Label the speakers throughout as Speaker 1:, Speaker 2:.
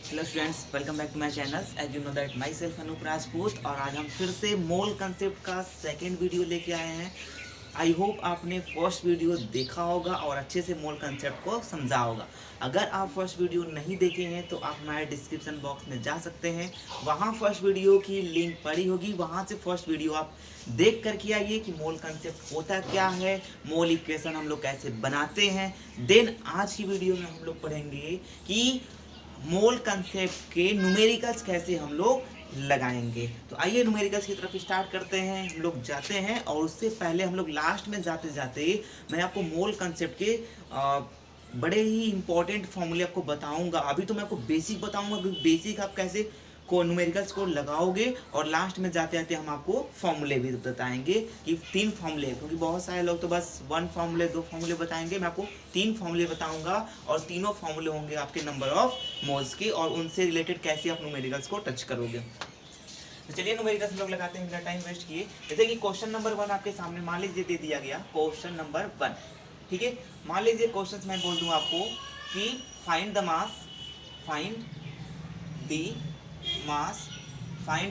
Speaker 1: Hello students, welcome back to my channel. As you know that myself Anup Rajput, और आज हम फिर से मोल कंसेप्ट का सेकंड वीडियो लेके आए हैं। आई होप आपने फर्स्ट वीडियो देखा होगा और अच्छे से मोल कंसेप्ट को समझा होगा। अगर आप फर्स्ट वीडियो नहीं देखे हैं तो आप हमारे डिस्क्रिप्शन बॉक्स में जा सकते हैं, वहाँ फर्स्ट वीडियो की लिंक पड़ी होगी, वहाँ से फर्स्ट वीडियो आप देख करके आइए कि मोल कंसेप्ट होता क्या है, मोल इक्वेशन हम लोग कैसे बनाते हैं। देन आज की वीडियो में हम लोग पढ़ेंगे कि मोल कंसेप्ट के न्यूमेरिकल्स कैसे हम लोग लगाएंगे। तो आइए न्यूमेरिकल्स की तरफ स्टार्ट करते हैं, हम लोग जाते हैं। और उससे पहले हम लोग लास्ट में जाते जाते मैं आपको मोल कंसेप्ट के बड़े ही इंपॉर्टेंट फॉर्मूले आपको बताऊंगा। अभी तो मैं आपको बेसिक बताऊंगा कि बेसिक आप कैसे को न्यूमेरिकल्स को लगाओगे, और लास्ट में जाते जाते हम आपको फॉर्मूले भी बताएंगे कि 3 फॉर्मूले, क्योंकि बहुत सारे लोग तो बस 1 फॉर्मूले 2 फॉर्मूले बताएंगे। मैं आपको 3 फॉर्मूले बताऊंगा और तीनों फॉर्मूले होंगे आपके नंबर ऑफ मोल्स के, और उनसे रिलेटेड कैसे आप न्यूमेरिकल्स को टच करोगे। तो चलिए न्यूमेरिकल्स हम लोग लगाते हैं बिना टाइम वेस्ट किए। जैसे कि क्वेश्चन नंबर 1 आपके सामने मान लीजिए दे दिया गया, क्वेश्चन नंबर 1, ठीक है। मान लीजिए क्वेश्चन मैं बोल दूं आपको कि find the mass, find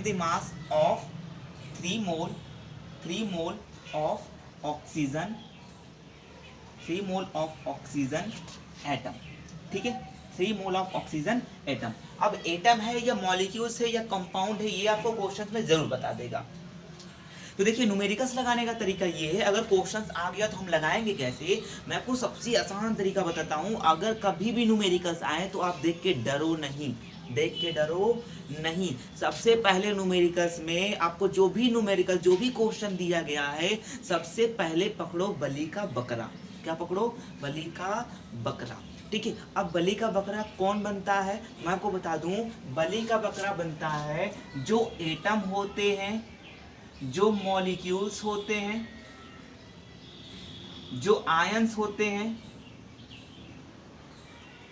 Speaker 1: the mass of 3 mole of oxygen, 3 mole of oxygen atom, ठीक है। 3 मोल ऑफ ऑक्सीजन एटम। अब एटम है या मॉलिक्यूल्स है या कंपाउंड है, ये आपको क्वेश्चन में जरूर बता देगा। तो देखिए न्यूमेरिकल्स लगाने का तरीका ये है, अगर क्वेश्चंस आ गया तो हम लगाएंगे कैसे। मैं आपको सबसे आसान तरीका बताता हूँ। अगर कभी भी न्यूमेरिकल्स आए तो आप देख के डरो नहीं, देख के डरो नहीं। सबसे पहले न्यूमेरिकल्स में आपको जो भी न्यूमेरिकल, जो भी क्वेश्चन दिया गया है, सबसे पहले पकड़ो बलि का बकरा। क्या पकड़ो? बलि का बकरा, ठीक है। अब बलि का बकरा कौन बनता है, मैं आपको बता दूं। बलि का बकरा बनता है जो एटम होते हैं, जो मॉलिक्यूल्स होते हैं, जो आयंस होते हैं,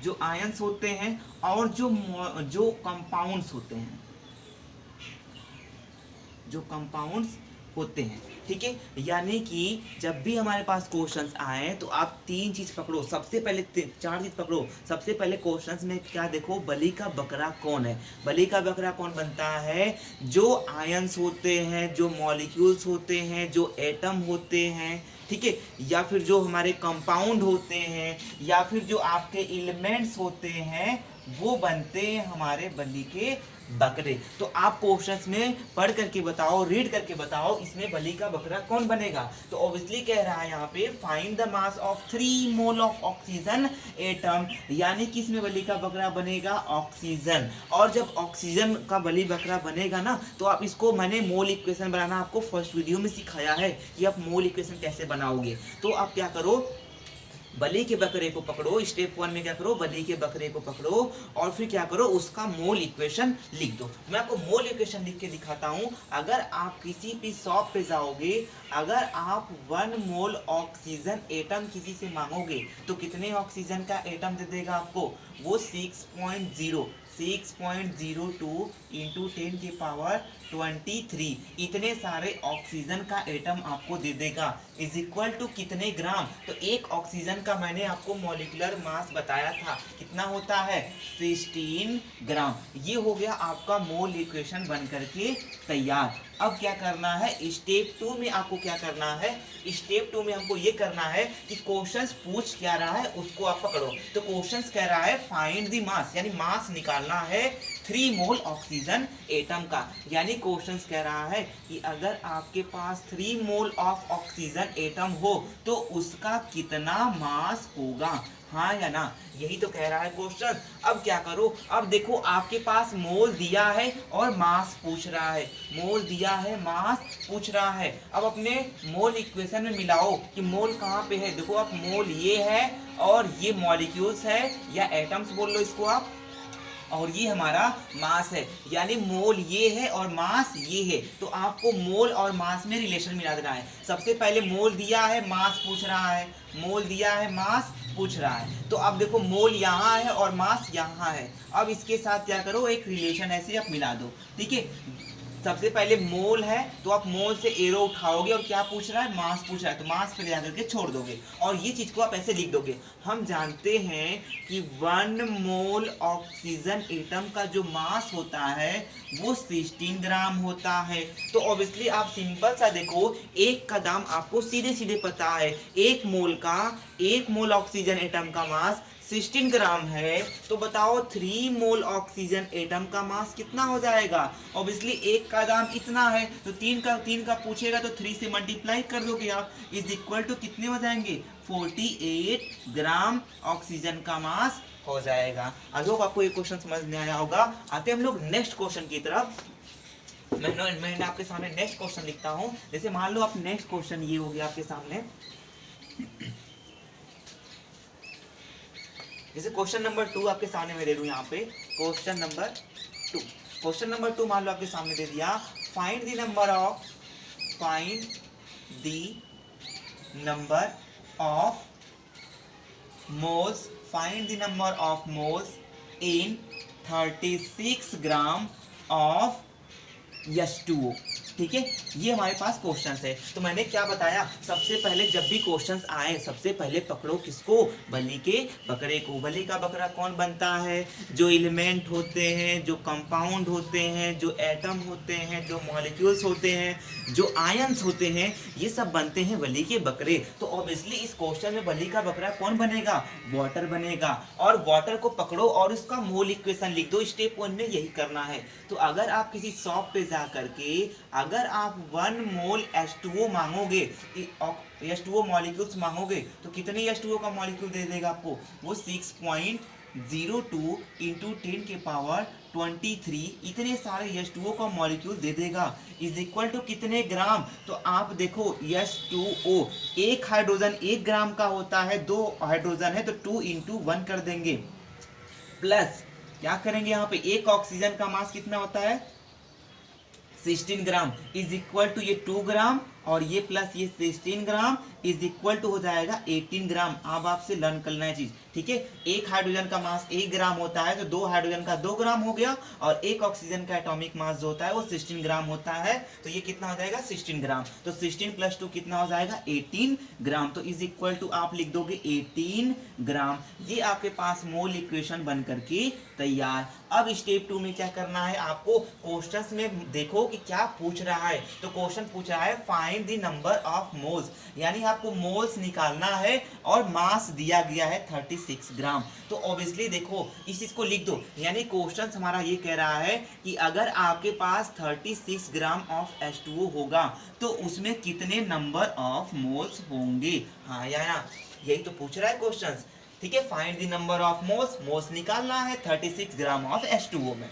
Speaker 1: जो आयंस होते हैं, और जो कंपाउंड्स होते हैं, जो कंपाउंड्स होते हैं, ठीक है। यानी कि जब भी हमारे पास क्वेश्चंस आए तो आप 3 चीज पकड़ो। सबसे पहले 4 चीज पकड़ो। सबसे पहले क्वेश्चंस में क्या देखो, बलि का बकरा कौन है। बलि का बकरा कौन बनता है? जो आयंस होते हैं, जो मॉलिक्यूल्स होते हैं, जो एटम होते हैं, ठीक है, या फिर जो हमारे कंपाउंड होते हैं, या फिर जो आपके एलिमेंट्स होते हैं, वो बनते हैं हमारे बलि के बकरे। तो आप क्वेश्चंस में पढ़ करके बताओ, रीड करके बताओ, इसमें बलि का बकरा कौन बनेगा। तो ऑब्वियसली कह रहा है यहाँ पे find the mass of 3 mole of oxygen atom, यानी कि इसमें बलि का बकरा बनेगा ऑक्सीजन। और जब ऑक्सीजन का बलि बकरा बनेगा ना, तो आप इसको, मैंने मोल इक्वेशन बनाना आपको फर्स्ट वीडियो में सिखाया है कि आप मोल इक्वेशन कैसे बनाओगे। तो आप क्या करो, बलि के बकरे को पकड़ो। स्टेप 1 में क्या करो, बलि के बकरे को पकड़ो और फिर क्या करो, उसका मोल इक्वेशन लिख दो। मैं आपको मोल इक्वेशन लिख के दिखाता हूं। अगर आप किसी भी शॉप पे जाओगे, अगर आप 1 मोल ऑक्सीजन एटम किसी से मांगोगे तो कितने ऑक्सीजन का एटम दे देगा आपको? वो 6.02 इंटू 10 की पावर 23 इतने सारे ऑक्सीजन का एटम आपको दे देगा। इज इक्वल टू कितने ग्राम? तो एक ऑक्सीजन का मैंने आपको मॉलिक्यूलर मास बताया था, कितना होता है? 16 ग्राम। ये हो गया आपका मोल इक्वेशन बन करके तैयार। अब क्या करना है, स्टेप 2 में आपको क्या करना है? स्टेप 2 में हमको ये करना है कि क्वेश्चंस पूछ क्या रहा है उसको आप पकड़ो। तो क्वेश्चंस कह रहा है फाइंड द मास, यानी मास निकालना है 3 मोल ऑक्सीजन एटम का। यानी क्वेश्चंस कह रहा है कि अगर आपके पास 3 मोल ऑफ ऑक्सीजन एटम हो तो उसका कितना मास होगा, हाँ या ना? यही तो कह रहा है क्वेश्चन। अब क्या करो, अब देखो आपके पास मोल दिया है और मास पूछ रहा है, मोल दिया है, मास पूछ रहा है। अब अपने मोल इक्वेशन में मिलाओ कि मोल कहाँ पे है। देखो आप, मोल ये है और ये मॉलिक्यूल्स है या एटम्स बोल लो इसको आप, और ये हमारा मास है। यानी मोल ये है और मास ये है। तो आपको मोल और मास में रिलेशन मिला देना है। सबसे पहले मोल दिया है, मास पूछ रहा है, मोल दिया है, मास पूछ रहा है। तो अब देखो मोल यहाँ है और मास यहाँ है। अब इसके साथ क्या करो, एक रिलेशन ऐसे आप मिला दो, ठीक है। सबसे पहले मोल है तो आप मोल से एरो उठाओगे और क्या पूछ रहा है, मास पूछ रहा है, तो मास पे जाकर के छोड़ दोगे और ये चीज को आप ऐसे लिख दोगे। हम जानते हैं कि 1 मोल ऑक्सीजन एटम का जो मास होता है वो 16 ग्राम होता है। तो ऑब्वियसली आप सिंपल सा देखो, एक का दाम आपको सीधे सीधे पता है, 1 मोल ऑक्सीजन एटम का मास 16 ग्राम है, तो बताओ 3 मोल ऑक्सीजन एटम का मास कितना हो जाएगा। ऑब्वियसली एक का दाम इतना है तो 3 का पूछेगा तो 3 से मल्टीप्लाई कर दोगे आप, इज इक्वल टू कितने हो जाएंगे, 48 ग्राम ऑक्सीजन का मास हो जाएगा। आई होप आपको ये क्वेश्चन समझ में आया होगा। आते हम लोग नेक्स्ट क्वेश्चन की तरफ। मैंने आपके सामने नेक्स्ट क्वेश्चन लिखता हूँ। जैसे मान लो आप नेक्स्ट क्वेश्चन ये हो गया आपके सामने, जैसे क्वेश्चन नंबर 2 आपके सामने मैं दे दूं यहाँ पे, क्वेश्चन नंबर 2 मान लो आपके सामने दे दिया, find the number of moles in 36 gram of H2O। ठीक है, ये हमारे पास क्वेश्चंस है। तो मैंने क्या बताया, सबसे पहले जब भी क्वेश्चंस आए सबसे पहले पकड़ो किसको, बलि के बकरे को। बलि का बकरा कौन बनता है, जो एलिमेंट होते हैं, जो कंपाउंड होते हैं, जो एटम होते हैं, जो मॉलिक्यूल्स होते हैं, जो आयंस होते हैं, ये सब बनते हैं बलि के बकरे। तो ऑब्वियसली इस क्वेश्चन में बलि का बकरा कौन बनेगा, वाटर बनेगा। और वाटर को पकड़ो और उसका मोल इक्वेशन लिख दो, स्टेप 1 में यही करना है। तो अगर आप किसी शॉप पे जा करके अगर आप 1 मोल H2O मांगोगे, H2O मॉलिक्यूल्स मांगोगे, तो कितने H2O का मॉलिक्यूल दे देगा आपको, वो 6.02 इंटू 10 के पावर 23 इतने सारे H2O का मॉलिक्यूल दे देगा, इज इक्वल टू कितने ग्राम। तो आप देखो H2O, एक हाइड्रोजन 1 ग्राम का होता है, 2 हाइड्रोजन है तो 2 इंटू 1 कर देंगे, प्लस क्या करेंगे यहाँ पे, एक ऑक्सीजन का मास कितना होता है 16 ग्राम, इज इक्वल टू ये 2 ग्राम और ये प्लस ये 16 ग्राम इज इक्वल टू हो जाएगा 18 ग्राम। अब आपसे लर्न करना है चीज, ठीक है। एक हाइड्रोजन का मास 1 ग्राम होता है तो 2 हाइड्रोजन का 2 ग्राम हो गया, और एक ऑक्सीजन का एटॉमिक मास जो होता है वो 16 ग्राम होता है, तो ये कितना हो जाएगा 16 ग्राम। तो 16 प्लस 2 कितना हो जाएगा 18 ग्राम। तो इज इक्वल टू आप लिख दोगे 18 ग्राम। ये आपके पास मोल इक्वेशन बन करके तैयार। अब स्टेप 2 में क्या करना है आपको, क्वेश्चंस में देखो कि क्या पूछ रहा है। तो क्वेश्चन पूछ रहा है find the number of moles, यानी आपको मोल्स निकालना है और मास दिया गया है 36 ग्राम। तो ऑब्वियसली देखो इस चीज को लिख दो, यानी क्वेश्चन हमारा ये कह रहा है कि अगर आपके पास 36 ग्राम ऑफ H2O होगा तो उसमें कितने नंबर ऑफ मोल्स होंगे। हाँ या ना, यही तो पूछ रहा है क्वेश्चन, ठीक है। Find the number of moles, moles निकालना है 36 ग्राम ऑफ H2O में।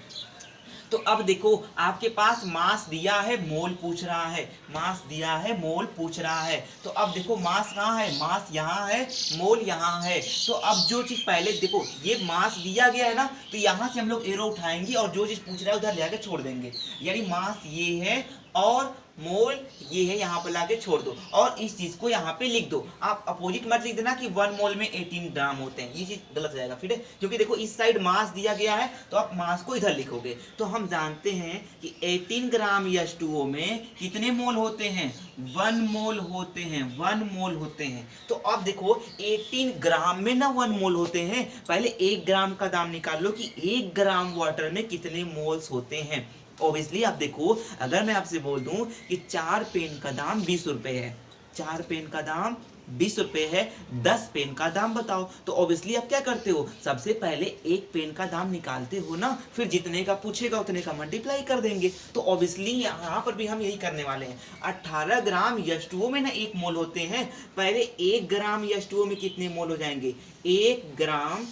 Speaker 1: तो अब देखो आपके पास मास दिया है, मोल पूछ रहा है, मास दिया है, मोल पूछ रहा है। तो अब देखो मास कहाँ है, मास यहाँ है, मोल यहाँ है। तो अब जो चीज पहले देखो, ये मास दिया गया है ना, तो यहाँ से हम लोग एरो उठाएंगे और जो चीज पूछ रहा है उधर जाके छोड़ देंगे, यानी मास ये है और मोल ये है, यहाँ पर लाके छोड़ दो और इस चीज को यहाँ पे लिख दो। आप अपोजिट मत लिख देना कि 1 मोल में 18 ग्राम होते हैं, ये चीज गलत हो जाएगा फिर, क्योंकि देखो इस साइड मास दिया गया है तो आप मास को इधर लिखोगे। तो हम जानते हैं कि 18 ग्राम H2O में कितने मोल होते हैं, 1 मोल होते हैं, 1 मोल होते हैं। तो अब देखो 18 ग्राम में ना 1 मोल होते हैं, पहले 1 ग्राम का दाम निकाल लो कि 1 ग्राम वाटर में कितने मोल्स होते हैं। ऑब्वियसली आप देखो, अगर मैं आपसे बोल दूं कि 4 पेन का दाम 20 रुपए है, 4 पेन का दाम 20 रुपए है, 10 पेन का दाम बताओ, तो ऑब्वियसली आप क्या करते हो, सबसे पहले 1 पेन का दाम निकालते हो ना, फिर जितने का पूछेगा उतने का मल्टीप्लाई कर देंगे। तो ऑब्वियसली यहाँ पर भी हम यही करने वाले हैं। 18 ग्राम H2O में ना 1 मोल होते हैं, पहले 1 ग्राम H2O में कितने मोल हो जाएंगे, 1 ग्राम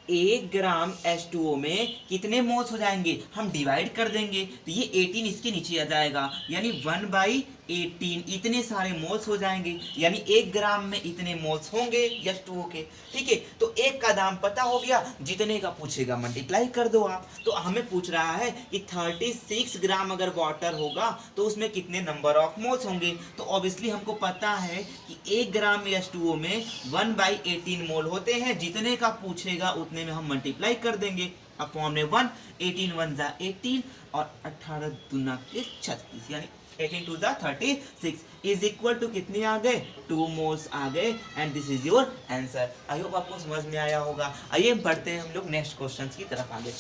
Speaker 1: H2O में कितने मोल्स हो जाएंगे, हम डिवाइड कर देंगे तो ये 18 इसके नीचे आ जाएगा, यानी 1/3 18, इतने सारे मोल्स हो जाएंगे, यानी 1 ग्राम में इतने मोल्स होंगे H2O के। ठीक है, तो एक का दाम पता हो गया, जितने का पूछेगा मल्टीप्लाई कर दो आप। तो हमें पूछ रहा है कि 36 ग्राम अगर वाटर होगा तो उसमें कितने नंबर ऑफ मोल्स होंगे। तो ऑब्वियसली हमको पता है कि 1 ग्राम H2O में 1/18 मोल होते हैं, जितने का पूछेगा उतने में हम मल्टीप्लाई कर देंगे अपॉन में 1, 18 1 जा 18 और 18 दूना के 36, यानी 18 2 जा 36 इज इक्वल टू कितने आ गए, 2 मोल्स आ गए, and this is your answer. I hope आपको समझ में आया होगा। आइए बढ़ते हैं हम लोग नेक्स्ट क्वेश्चन की तरफ आगे।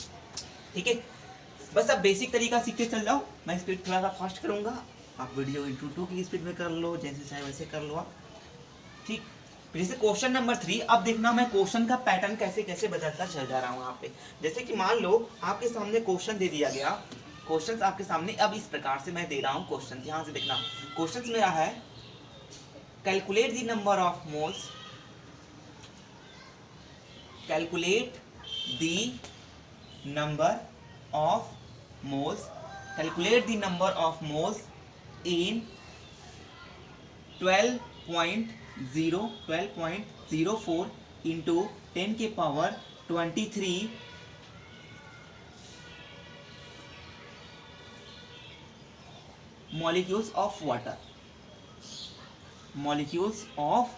Speaker 1: ठीक है, बस अब बेसिक तरीका सीखते चल जाओ, मैं स्पीड थोड़ा सा फास्ट करूंगा, आप वीडियो इंटू 2 की स्पीड में कर लो, जैसे चाहे वैसे कर लो आप। ठीक, जैसे क्वेश्चन नंबर 3, अब देखना मैं क्वेश्चन का पैटर्न कैसे कैसे बदलता चल जा रहा हूँ यहाँ पे। जैसे कि मान लो आपके सामने क्वेश्चन दे दिया गया, क्वेश्चन आपके सामने अब इस प्रकार से मैं दे रहा हूँ क्वेश्चन, ध्यान से देखना। क्वेश्चन मेरा है calculate the number of moles, calculate the number of moles, calculate the number of moles in 12.04 into 10 के power 23 molecules of water, molecules of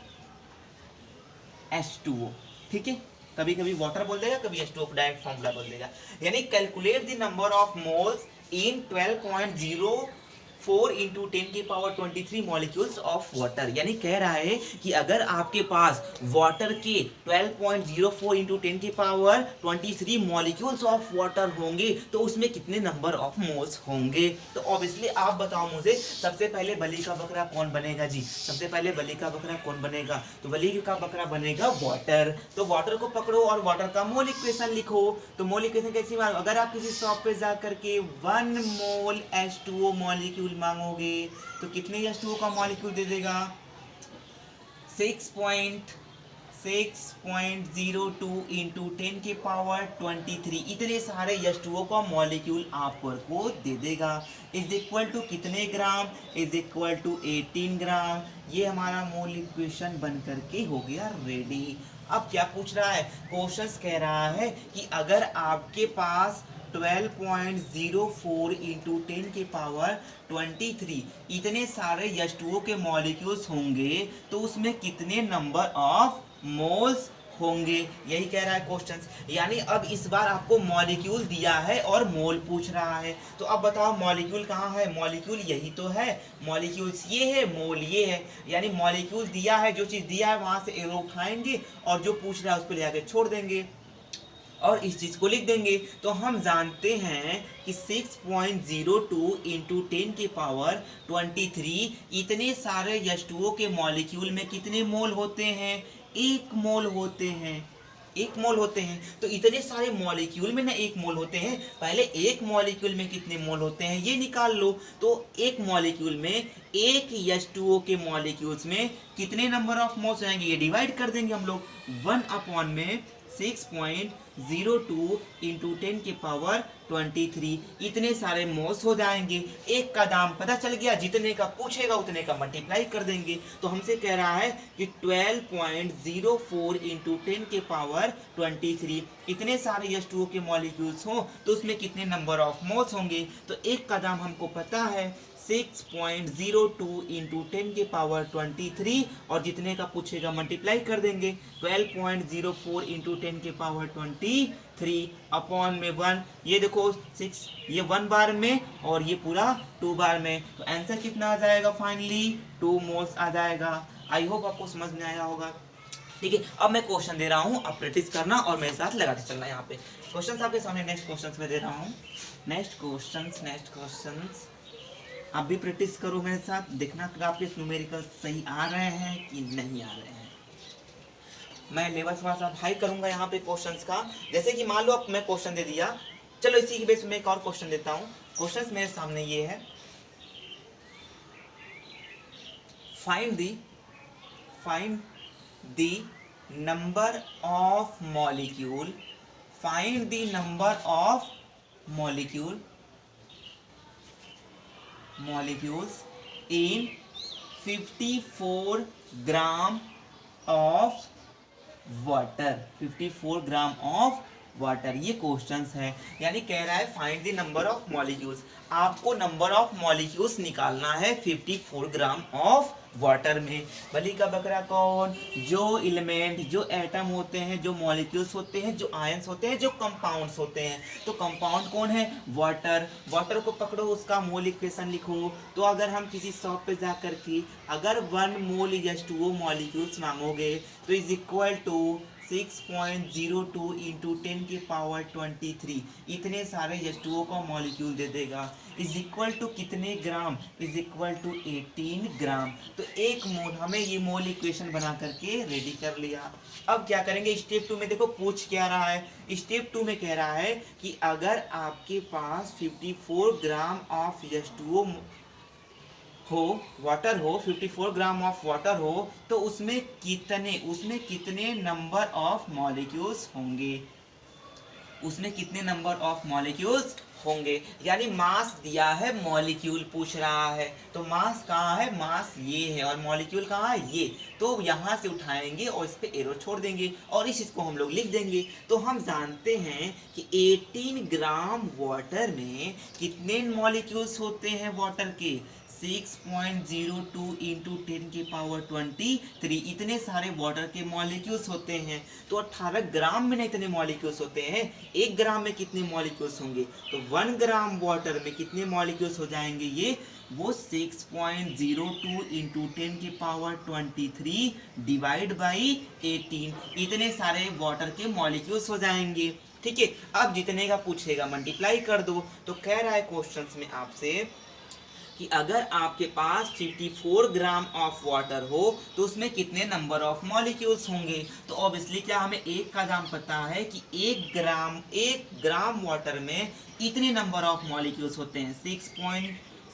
Speaker 1: H2O। ठीक है, कभी कभी वाटर बोल देगा, कभी H2O डायरेक्ट फॉर्मूला बोल देगा। यानी calculate the number of moles in 12.04 into 10 की पावर 23 मॉलिक्यूल्स ऑफ वाटर। यानी कह रहा है कि अगर आपके पास वाटर के 12.04 इंटू 10 की पावर 23 मॉलिक्यूल्स ऑफ वाटर होंगे तो उसमें कितने नंबर ऑफ मोल्स होंगे। तो ऑब्वियसली आप बताओ मुझे, सबसे पहले बलि का बकरा कौन बनेगा जी, सबसे पहले बलि का बकरा कौन बनेगा, तो बलि का बकरा बनेगा वाटर। तो वाटर को पकड़ो और वाटर का मोल इक्वेशन लिखो। तो मोल इक्वेशन कैसी मांगो, अगर आप किसी शॉप पे जा करके 1 मोल H2O मॉलिक्यूल मांगोगे तो कितने H2O का मॉलिक्यूल दे देगा, 6.02 इंटू 10 के पावर 23, इतने सारे H2O का मॉलिक्यूल आपको दे देगा। इज इक्वल टू कितने ग्राम, इज इक्वल टू 18 ग्राम। ये हमारा मोल इक्वेशन बन करके हो गया रेडी। अब क्या पूछ रहा है, क्वेश्चन कह रहा है कि अगर आपके पास 12.04 इंटू 10 के पावर 23 इतने सारे H2O के मॉलिक्यूल्स होंगे तो उसमें कितने नंबर ऑफ मोल्स होंगे, यही कह रहा है क्वेश्चन। यानी अब इस बार आपको मॉलिक्यूल दिया है और मोल पूछ रहा है। तो अब बताओ मॉलिक्यूल कहाँ है, मॉलिक्यूल यही तो है, मॉलिक्यूल्स ये है, मोल ये है। यानी मॉलिक्यूल दिया है, जो चीज़ दिया है वहां से एरो उठाएंगे और जो पूछ रहा है उसको ले आके छोड़ देंगे और इस चीज को लिख देंगे। तो हम जानते हैं कि 6.02 इंटू 10 के पावर 23 इतने सारे H2O के मॉलिक्यूल में कितने मोल होते हैं, 1 मोल होते हैं, 1 मोल होते हैं। तो इतने सारे मॉलिक्यूल में ना 1 मोल होते हैं, पहले 1 मॉलिक्यूल में कितने मोल होते हैं ये निकाल लो। तो 1 मॉलिक्यूल में 1 H2O के मॉलिक्यूल्स में कितने नंबर ऑफ मोल्स आएंगे, ये डिवाइड कर देंगे हम लोग 1 अपॉन में 6.02 इंटू 10 के पावर 23 इतने सारे मोल्स हो जाएंगे। एक का दाम पता चल गया, जितने का पूछेगा उतने का मल्टीप्लाई कर देंगे। तो हमसे कह रहा है कि 12.04 इंटू 10 के पावर 23 इतने सारे H2O के मॉलिक्यूल्स हो तो उसमें कितने नंबर ऑफ मोल्स होंगे। तो एक का दाम हमको पता है 6.02 इंटू 10 के पावर 23 और जितने का पूछेगा मल्टीप्लाई कर देंगे 12.04 इंटू 10 के पावर 23 अपॉन में 1। ये देखो 6, ये 1 बार में और ये पूरा 2 बार में। तो आंसर कितना आ जाएगा, फाइनली 2 मोल्स आ जाएगा। आई होप आपको समझ में आया होगा। ठीक है, अब मैं क्वेश्चन दे रहा हूँ, आप प्रैक्टिस करना और मेरे साथ लगाते चलना। यहाँ पे क्वेश्चन आपके सामने नेक्स्ट क्वेश्चन में दे रहा हूँ, नेक्स्ट क्वेश्चन आप भी प्रैक्टिस करो मेरे साथ, देखना कि आपके न्यूमेरिकल सही आ रहे हैं कि नहीं आ रहे हैं। मैं लेवल थोड़ा सा हाई करूंगा यहाँ पे क्वेश्चंस का। जैसे कि मान लो अब मैं क्वेश्चन दे दिया, चलो इसी के बेस में एक और क्वेश्चन देता हूँ। क्वेश्चन मेरे सामने ये है, find the number of molecule, find the number of molecules in 54 gram of water. 54 gram of water, ये क्वेश्चंस है। यानी कह रहा है find the number of molecules. आपको नंबर ऑफ मॉलिक्यूल्स निकालना है 54 ग्राम ऑफ वाटर में। बलि का बकरा कौन? जो एलिमेंट, जो एटम होते हैं, जो मॉलिक्यूल्स होते हैं, जो आयंस होते हैं, जो कंपाउंड्स होते हैं। तो कंपाउंड कौन है? वाटर। वाटर को पकड़ो, उसका मोल इक्वेशन लिखो। तो अगर हम किसी शॉप पे जा करके अगर 1 मोल H2O मॉलिक्यूल्स मांगोगे तो इज इक्वल टू 6.02 इंटू 10 की पावर 23, इतने सारे H2O का मॉलिक्यूल दे देगा। इज इक्वल टू कितने ग्राम? इज इक्वल टू 18 ग्राम। तो एक मोल, हमें ये मोल इक्वेशन बना करके रेडी कर लिया। अब क्या करेंगे स्टेप 2 में? देखो पूछ क्या रहा है। स्टेप 2 में कह रहा है कि अगर आपके पास 54 ग्राम ऑफ H2O हो, वाटर हो, 54 ग्राम ऑफ वाटर हो, तो उसमें कितने नंबर ऑफ मॉलिक्यूल्स होंगे? उसमें कितने नंबर ऑफ मॉलिक्यूल्स होंगे? यानी मास दिया है, मॉलिक्यूल पूछ रहा है। तो मास कहाँ है? मास ये है, और मॉलिक्यूल कहाँ है? ये। तो यहाँ से उठाएंगे और इस पे एरो छोड़ देंगे और इस चीज को हम लोग लिख देंगे। तो हम जानते हैं कि 18 ग्राम वाटर में कितने मॉलिक्यूल्स होते हैं वाटर के? 6.02 इंटू 10 की पावर 23, इतने सारे वाटर के मॉलिक्यूल्स होते हैं। तो 18 ग्राम में ना इतने मॉलिक्यूल्स होते हैं। 1 ग्राम में कितने मॉलिक्यूल्स होंगे? तो 1 ग्राम वाटर में कितने मॉलिक्यूल्स हो जाएंगे? ये वो 6.02 इंटू 10 की पावर 23 डिवाइड बाई 18, इतने सारे वाटर के मॉलिक्यूल्स हो जाएंगे। ठीक है, अब जितने का पूछेगा मल्टीप्लाई कर दो। तो कह रहा है क्वेश्चंस में आपसे कि अगर आपके पास 54 ग्राम ऑफ वाटर हो तो उसमें कितने नंबर ऑफ मॉलिक्यूल्स होंगे? तो ऑब्वियसली क्या हमें एक का दाम पता है कि 1 ग्राम वाटर में इतने नंबर ऑफ मॉलिक्यूल्स होते हैं।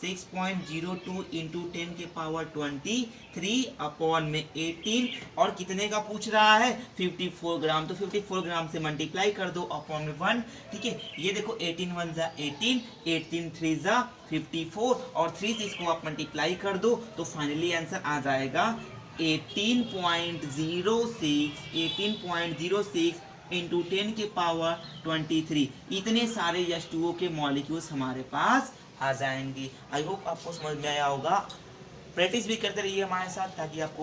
Speaker 1: 6.02 इंटू 10 के पावर 23 अपॉन में 18, और कितने का पूछ रहा है? 54 ग्राम। तो 54 ग्राम से मल्टीप्लाई कर दो अपॉन में 1। ठीक है, ये देखो 18 1 जा 18, 18 3 जा 54, और 3 से इसको आप मल्टीप्लाई कर दो तो फाइनली आंसर आ जाएगा 18.06 इंटू 10 के पावर 23, इतने सारे H2O के मॉलिक्यूल्स हमारे पास आ जाएंगे। आई होप आपको समझ में आया होगा। प्रैक्टिस भी करते रहिए हमारे साथ ताकि आप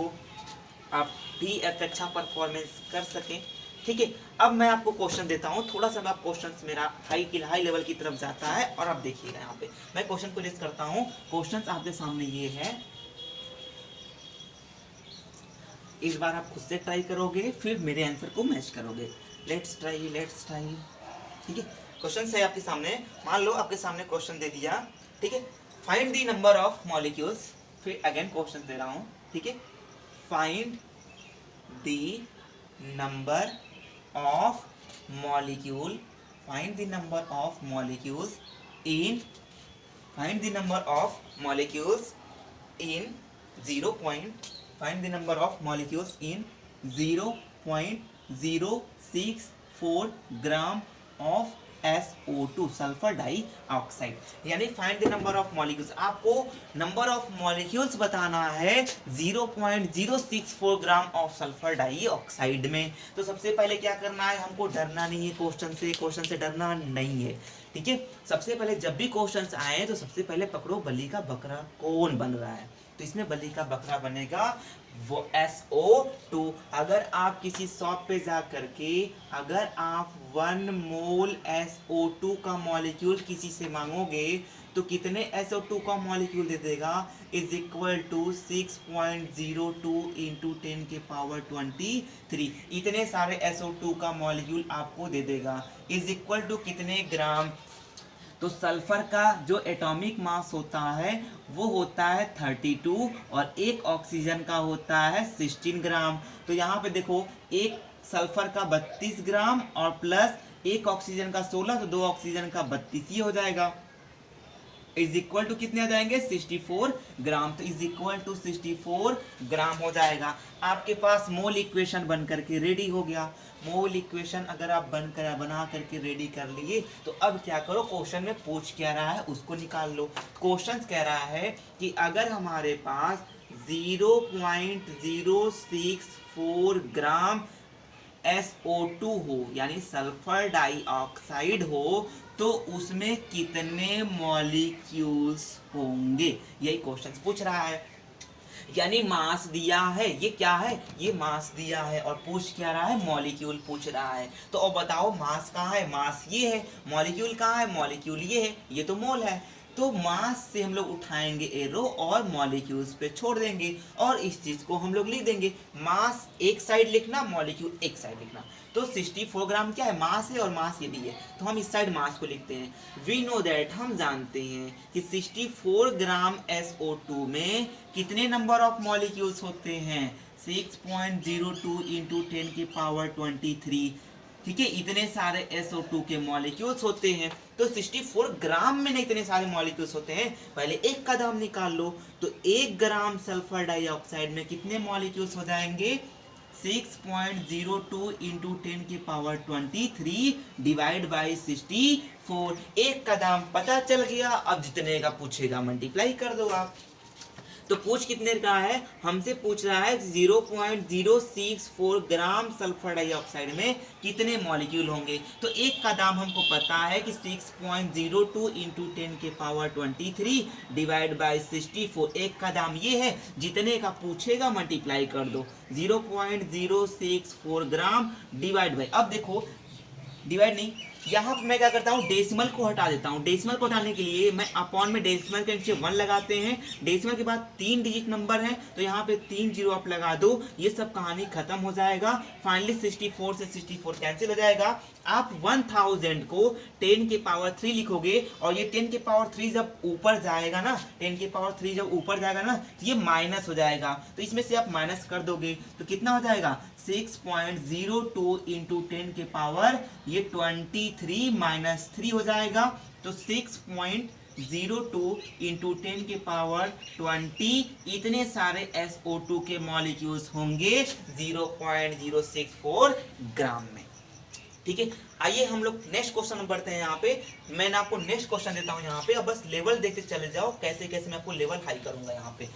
Speaker 1: भी एक अच्छा परफॉर्मेंस कर सकें। ठीक है, अब मैं आपको क्वेश्चन देता हूँ। थोड़ा सा मैं क्वेश्चन मेरा हाई लेवल की तरफ जाता है, और आप देखिएगा यहाँ पे मैं क्वेश्चन को लिस्ट करता हूँ। क्वेश्चन आपके सामने ये है, इस बार आप खुद से ट्राई करोगे, फिर मेरे आंसर को मैच करोगे। Let's try. ठीक है, क्वेश्चन है आपके सामने। मान लो आपके सामने क्वेश्चन दे दिया, ठीक है, find the number of molecules. फिर अगेन क्वेश्चन दे रहा हूं, ठीक है, find the number of molecule, find the number of molecules in, find the number of molecules in 0. Find the number of molecules in 0.064 gram of SO2 sulphur dioxide. यानी find the number of molecules, आपको number of molecules बताना है 0.064 gram of sulphur dioxide में। तो सबसे पहले क्या करना है? हमको डरना नहीं है क्वेश्चन से डरना नहीं है। ठीक है, सबसे पहले जब भी क्वेश्चंस आए तो सबसे पहले पकड़ो बलि का बकरा कौन बन रहा है। तो इसमें बलि का बकरा बनेगा वो SO2। अगर आप किसी शॉप पे जा करके अगर आप 1 मोल SO2 का मॉलिक्यूल किसी से मांगोगे तो कितने SO2 का मॉलिक्यूल दे देगा? इज इक्वल टू 6.02 इंटू 10 के पावर 23, इतने सारे SO2 का मॉलिक्यूल आपको दे देगा। इज इक्वल टू कितने ग्राम? तो सल्फर का जो एटॉमिक मास होता है वो होता है 32, और एक ऑक्सीजन का होता है 16 ग्राम। तो यहाँ पे देखो, एक सल्फर का 32 ग्राम और प्लस एक ऑक्सीजन का 16, तो 2 ऑक्सीजन का 32 ही हो जाएगा। इज इक्वल टू कितने आ जाएंगे 64 ग्राम। तो इज इक्वल टू 64 ग्राम हो जाएगा। आपके पास मोल इक्वेशन बन करके रेडी हो गया। मोल इक्वेशन अगर आप बना करके रेडी कर लिए तो अब क्या करो, क्वेश्चन में पूछ क्या रहा है उसको निकाल लो। क्वेश्चन कह रहा है कि अगर हमारे पास 0.064 ग्राम SO2 हो यानी सल्फर डाइऑक्साइड हो तो उसमें कितने मॉलिक्यूल्स होंगे, यही क्वेश्चन पूछ रहा है। यानी मास दिया है, ये क्या है, ये मास दिया है और पूछ क्या रहा है, मॉलिक्यूल पूछ रहा है। तो अब बताओ मास कहाँ है, मास ये है, मॉलिक्यूल कहाँ है, मॉलिक्यूल ये है, ये तो मोल है। तो मास से हम लोग उठाएंगे एरो और मॉलिक्यूल्स पे छोड़ देंगे और इस चीज को हम लोग लिख देंगे। मास एक साइड लिखना, मॉलिक्यूल एक साइड लिखना। तो 64 ग्राम क्या है, मास है और मास ये दी है तो हम इस साइड मास को लिखते हैं। वी नो दैट, हम जानते हैं कि 64 ग्राम SO2 में कितने नंबर ऑफ मॉलिक्यूल्स होते हैं, 6.02 इंटू 10 की पावर 23। ठीक है, इतने सारे SO2 के मॉलिक्यूल्स होते हैं। तो 64 ग्राम में नहीं इतने सारे मॉलिक्यूल्स होते हैं, पहले एक का दाम निकाल लो। तो 1 ग्राम सल्फर डाइऑक्साइड में कितने मॉलिक्यूल्स हो जाएंगे, 6.02 इंटू 10 की पावर 23 डिवाइड बाई 64। एक का दाम पता चल गया। अब जितने का पूछेगा मल्टीप्लाई कर दो आप। तो पूछ कितने का है, हमसे पूछ रहा है 0.064 ग्राम सल्फर डाइऑक्साइड में कितने मॉलिक्यूल होंगे। तो एक का दाम हमको पता है कि 6.02 इंटू 10 के पावर 23 डिवाइड बाई 64। एक का दाम ये है, जितने का पूछेगा मल्टीप्लाई कर दो। 0.064 ग्राम डिवाइड बाई, अब देखो डिवाइड नहीं, यहाँ पर मैं क्या करता हूँ, डेसिमल को हटा देता हूँ। डेसिमल को हटाने के लिए मैं अपॉन में डेसिमल के नीचे 1 लगाते हैं। डेसिमल के बाद 3 डिजिट नंबर है तो यहाँ पे 3 जीरो आप लगा दो, ये सब कहानी खत्म हो जाएगा। फाइनली 64 से 64 कैंसिल हो जाएगा। आप 1000 को 10 के पावर 3 लिखोगे और ये 10 के पावर 3 जब ऊपर जाएगा ना, 10 के पावर 3 जब ऊपर जाएगा ना तो ये माइनस हो जाएगा। तो इसमें से आप माइनस कर दोगे तो कितना हो जाएगा, 6.02 इंटू 10 के पावर ये 23 माइनस 3 हो जाएगा। तो 6.02 इंटू 10 के पावर 20 इतने सारे SO2 के मॉलिक्यूल्स होंगे 0.064 ग्राम में। ठीक है, आइए हम लोग नेक्स्ट क्वेश्चन में बढ़ते हैं। यहाँ पे मैंने आपको नेक्स्ट क्वेश्चन देता हूँ यहाँ पे, अब बस लेवल देखते चले जाओ कैसे कैसे मैं आपको लेवल हाई करूंगा यहाँ पे।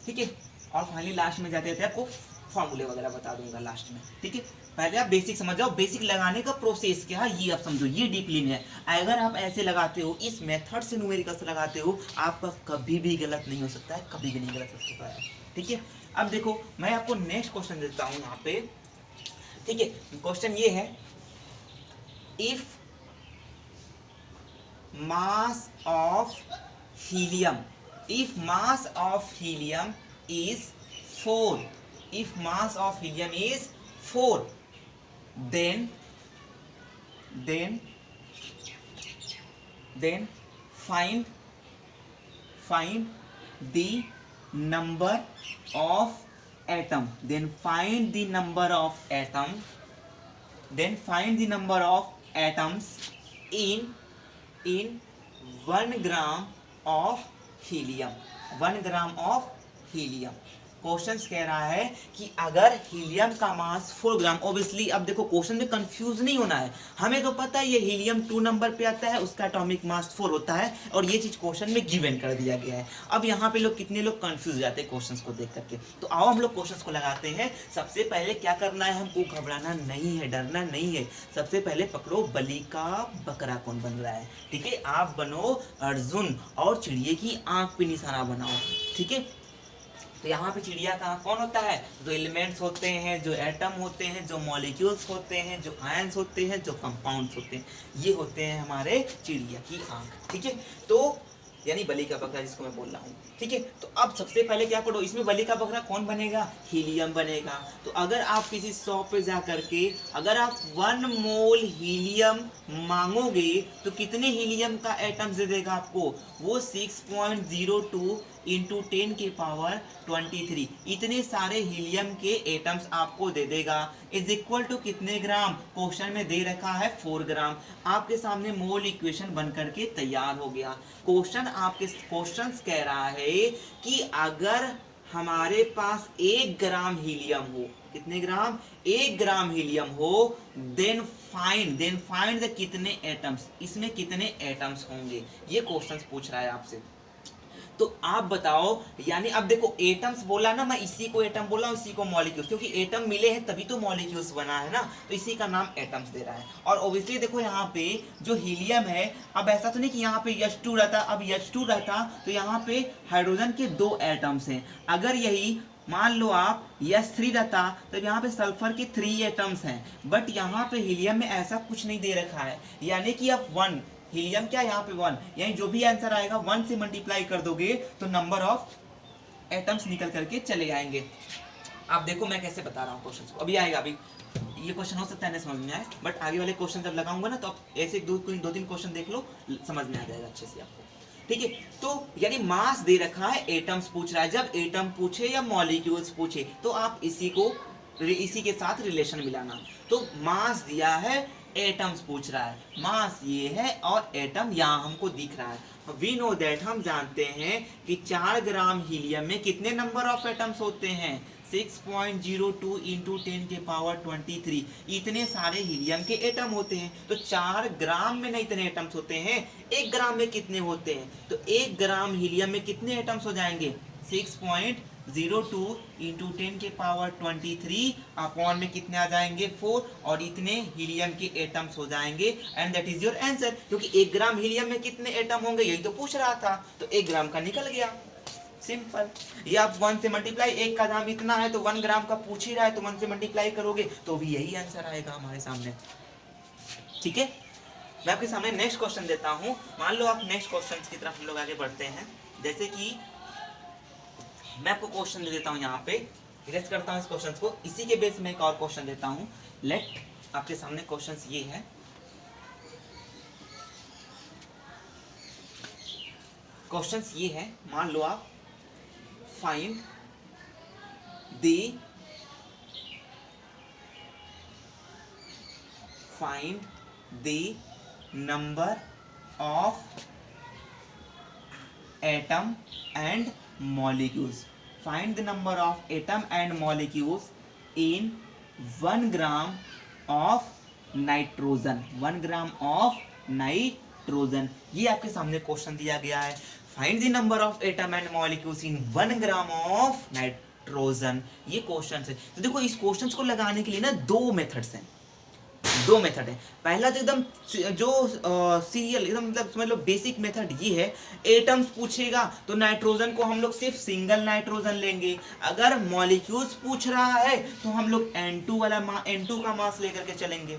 Speaker 1: ठीक है, और फाइनली लास्ट में जाते थे आपको फॉर्मूले वगैरह बता दूंगा लास्ट में। ठीक है, पहले आप बेसिक समझ जाओ, बेसिक लगाने का प्रोसेस क्या है ये आप समझो, ये डीपली में है। अगर आप ऐसे लगाते हो, इस मेथड से न्यूमेरिकल से लगाते हो, आपका कभी भी गलत नहीं हो सकता है, कभी भी नहीं गलत हो सकता है। ठीक है, अब देखो मैं आपको नेक्स्ट क्वेश्चन देता हूँ यहाँ पे। ठीक है, क्वेश्चन ये है, if mass of helium, if mass of helium is 4, if mass of helium is 4, then find the number of atom, then find the number of atom, then find the number of atoms in 1 gram of helium, 1 gram of helium। Question कह रहा है कि अगर helium का मास 4 ग्राम, obviously अब देखो question में confuse नहीं होना है, हमें तो पता है ये हीलियम 2 नंबर पे आता है, उसका एटॉमिक मास 4 होता है और ये चीज क्वेश्चन में गिवन कर दिया गया है। अब यहाँ पे लोग कितने लोग कंफ्यूज जाते हैं क्वेश्चंस को देख करके, तो आओ हम लोग क्वेश्चंस को लगाते हैं। सबसे पहले क्या करना है, हमको घबराना नहीं है, डरना नहीं है। सबसे पहले पकड़ो बलि का बकरा कौन बन रहा है। ठीक है, आप बनो अर्जुन और चिड़िए की आंख पे निशाना बनाओ। ठीक है, तो यहाँ पे चिड़िया का कौन होता है, जो एलिमेंट्स होते हैं, जो एटम होते हैं, जो मॉलिक्यूल्स होते हैं, जो आयंस होते हैं, जो कंपाउंड्स होते हैं, ये होते हैं हमारे चिड़िया की आंख। ठीक है, तो यानी बलि का बकरा जिसको मैं बोल रहा हूँ। ठीक है, तो अब सबसे पहले क्या करो, इसमें बलि का बकरा कौन बनेगा, हीलियम बनेगा। तो अगर आप किसी शॉप पे जा करके अगर आप 1 मोल हीलियम मांगोगे तो कितने हीलियम का एटम्स दे देगा आपको, वो 6.02 इंटू 10 के पावर 23, इतने सारे हीलियम के एटम्स आपको दे देगा। इज इक्वल टू कितने ग्राम? क्वेश्चन में दे रखा है 4 ग्राम। आपके सामने मोल इक्वेशन बन करके तैयार हो गया। क्वेश्चन कह रहा है कि अगर हमारे पास 1 ग्राम हीलियम हो, कितने ग्राम? 1 ग्राम हीलियम हो, देन फाइंड द कितने एटम्स, इसमें कितने एटम्स होंगे, ये क्वेश्चन पूछ रहा है आपसे। तो आप बताओ, यानी अब देखो एटम्स बोला ना, मैं इसी को एटम बोला हूं, इसी को मॉलिक्यूल्स, क्योंकि एटम मिले हैं तभी तो मॉलिक्यूल्स बना है ना, तो इसी का नाम एटम्स दे रहा है। और ऑब्वियसली देखो यहाँ पे जो हीलियम है, अब ऐसा तो नहीं कि यहाँ पे H2 रहता, अब H2 रहता तो यहाँ पे हाइड्रोजन के 2 एटम्स हैं। अगर यही मान लो आप H3 रहता तो यहाँ पे सल्फर के 3 एटम्स हैं, बट यहाँ पे हीलियम में ऐसा कुछ नहीं दे रखा है, यानी कि अब 1 हीलियम क्या यहाँ पे 1, यानी जो भी आंसर आएगा 1 से मल्टीप्लाई कर दोगे तो नंबर ऑफ एटम्स निकल करके चले आएंगे। आप देखो मैं कैसे बता रहा हूँ क्वेश्चन को, अभी आएगा, अभी ये क्वेश्चन हो सकता है नहीं समझ में आए, बट आगे वाले क्वेश्चन जब लगाऊंगा ना तो आप ऐसे 2-3 क्वेश्चन देख लो, समझ में आ जाएगा अच्छे से आपको। ठीक है, तो यानी मास दे रखा है, एटम्स पूछ रहा है। जब एटम पूछे या मॉलिक्यूल्स पूछे तो आप इसी के साथ रिलेशन मिलाना। तो मास दिया है, एटम्स पूछ रहा है, मास ये है और एटम यहाँ हमको दिख रहा है। वी नो दैट, हम जानते हैं कि 4 ग्राम हीलियम में कितने नंबर ऑफ एटम्स होते हैं? 6.02 इंटू 10 के पावर 23, इतने सारे हीलियम के एटम होते हैं। तो 4 ग्राम में नहीं इतने एटम्स होते हैं, 1 ग्राम में कितने होते हैं? तो 1 ग्राम हीलियम में कितने एटम्स हो जाएंगे? 6.02 इंटू 10 के पावर 23 अपॉन में कितने आ जाएंगे? 4, और इतने हीलियम के एटम्स हो जाएंगे, and that is your answer. क्योंकि 1 ग्राम हीलियम में कितने एटम होंगे यही तो पूछ रहा था, तो 1 ग्राम का निकल गया, सिंपल। ये आप 1 से मल्टीप्लाई, 1 का दाम इतना है तो 1 ग्राम का पूछ ही रहा है, तो 1 से मल्टीप्लाई करोगे तो भी यही आंसर आएगा हमारे सामने। ठीक है, मैं आपके सामने नेक्स्ट क्वेश्चन देता हूँ। मान लो आप नेक्स्ट क्वेश्चन की तरफ हम लोग आगे बढ़ते हैं। जैसे कि मैं आपको क्वेश्चन दे देता हूँ, यहाँ पे इरेज करता हूँ इस क्वेश्चन को, इसी के बेस में एक और क्वेश्चन देता हूँ। लेट आपके सामने क्वेश्चन ये है, क्वेश्चन ये है, मान लो आप find the number of atom and molecules. Find the number of atom and molecules in 1 gram of nitrogen. 1 gram of nitrogen. ये आपके सामने क्वेश्चन दिया गया है। Find the number of atom and molecules in 1 gram of nitrogen. ये question है। तो देखो इस क्वेश्चन को लगाने के लिए ना 2 मेथड्स हैं, 2 मेथड है। पहला तो एकदम जो सीरियल एकदम मतलब समझ लो बेसिक मेथड ये है, एटम्स पूछेगा तो नाइट्रोजन को हम लोग सिर्फ सिंगल नाइट्रोजन लेंगे। अगर मॉलिक्यूल्स पूछ रहा है तो हम लोग N2 का मास लेकर के चलेंगे।